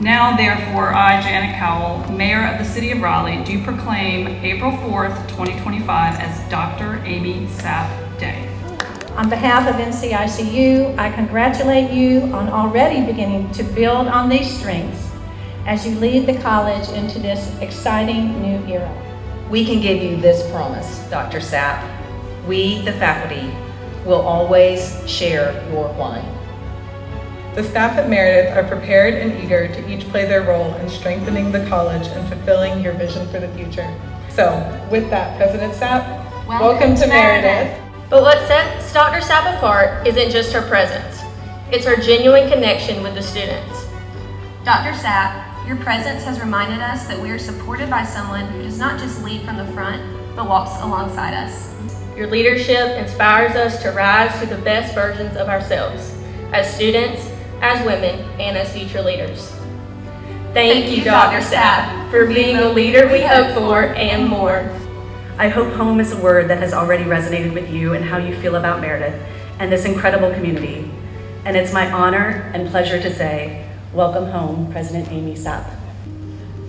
Now, therefore, I, Janet Cowell, Mayor of the City of Raleigh, do proclaim April 4th, 2025 as Dr. Aimee Sapp Day. On behalf of NCICU, I congratulate you on already beginning to build on these strengths as you lead the college into this exciting new era. We can give you this promise, Dr. Sapp. We, the faculty, will always share your why. The staff at Meredith are prepared and eager to each play their role in strengthening the college and fulfilling your vision for the future. So, with that, President Sapp, welcome to Meredith. But what sets Dr. Sapp apart isn't just her presence. It's her genuine connection with the students. Dr. Sapp, your presence has reminded us that we are supported by someone who does not just lead from the front, but walks alongside us. Your leadership inspires us to rise to the best versions of ourselves, as students, as women, and as future leaders. Thank you, Dr. Sapp, for being the leader we hope for and more. I hope home is a word that has already resonated with you and how you feel about Meredith and this incredible community. And it's my honor and pleasure to say, welcome home, President Aimee Sapp.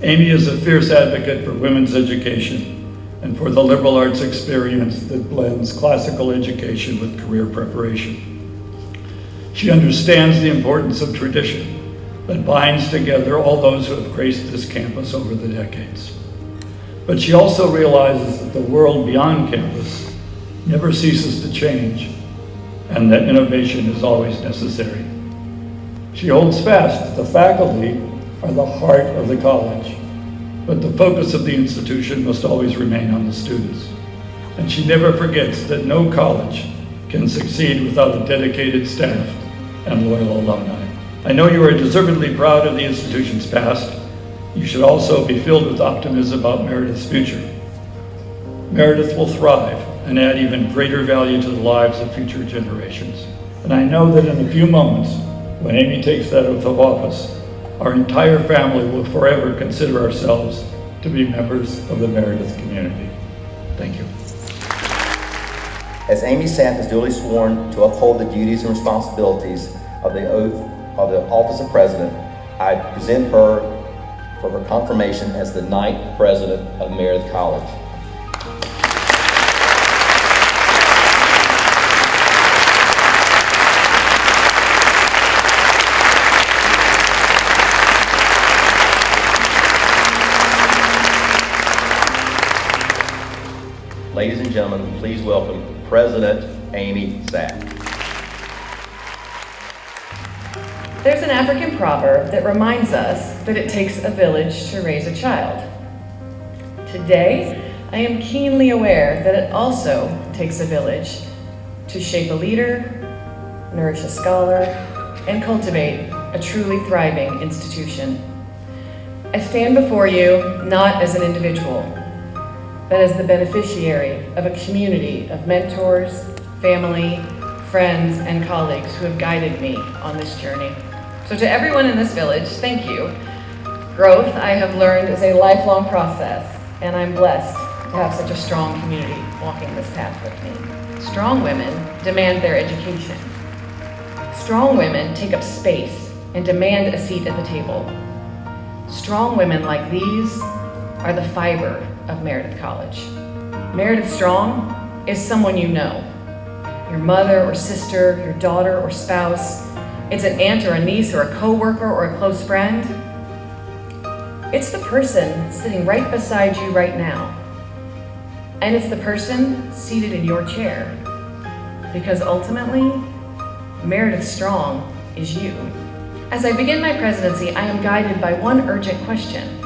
Aimee is a fierce advocate for women's education and for the liberal arts experience that blends classical education with career preparation. She understands the importance of tradition that binds together all those who have graced this campus over the decades. But she also realizes that the world beyond campus never ceases to change and that innovation is always necessary. She holds fast that the faculty are the heart of the college, but the focus of the institution must always remain on the students. And she never forgets that no college can succeed without a dedicated staff and loyal alumni. I know you are deservedly proud of the institution's past. You should also be filled with optimism about Meredith's future. Meredith will thrive and add even greater value to the lives of future generations. And I know that in a few moments, when Aimee takes that oath of office, our entire family will forever consider ourselves to be members of the Meredith community. Thank you. As Aimee Sapp is duly sworn to uphold the duties and responsibilities of the oath of the office of president, I present her for her confirmation as the 9th president of Meredith College. Ladies and gentlemen, please welcome President Aimee Sapp. There's an African proverb that reminds us that it takes a village to raise a child. Today, I am keenly aware that it also takes a village to shape a leader, nourish a scholar, and cultivate a truly thriving institution. I stand before you not as an individual, but as the beneficiary of a community of mentors, family, friends, and colleagues who have guided me on this journey. So to everyone in this village, thank you. Growth, I have learned, is a lifelong process, and I'm blessed to have such a strong community walking this path with me. Strong women demand their education. Strong women take up space and demand a seat at the table. Strong women like these are the fiber of Meredith College. Meredith Strong is someone you know. Your mother or sister, your daughter or spouse. It's an aunt or a niece or a coworker or a close friend. It's the person sitting right beside you right now. And it's the person seated in your chair. Because ultimately, Meredith Strong is you. As I begin my presidency, I am guided by one urgent question.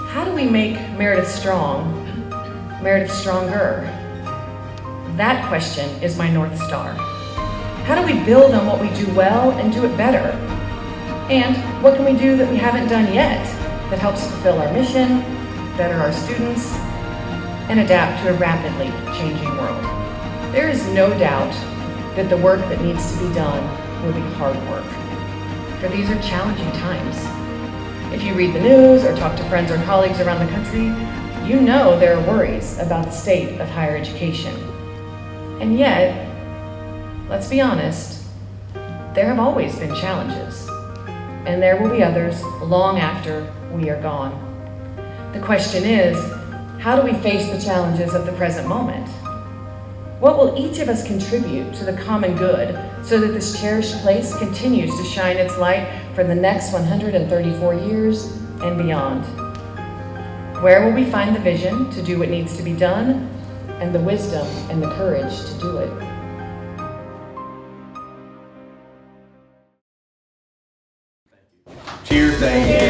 How do we make Meredith Strong, Meredith Stronger? That question is my North Star. How do we build on what we do well and do it better? And what can we do that we haven't done yet that helps fulfill our mission, better our students, and adapt to a rapidly changing world? There is no doubt that the work that needs to be done will be hard work. For these are challenging times. If you read the news or talk to friends or colleagues around the country, you know there are worries about the state of higher education. And yet, let's be honest, there have always been challenges. and there will be others long after we are gone. The question is, how do we face the challenges of the present moment? What will each of us contribute to the common good so that this cherished place continues to shine its light for the next 134 years and beyond? Where will we find the vision to do what needs to be done and the wisdom and the courage to do it? Cheers, thank you.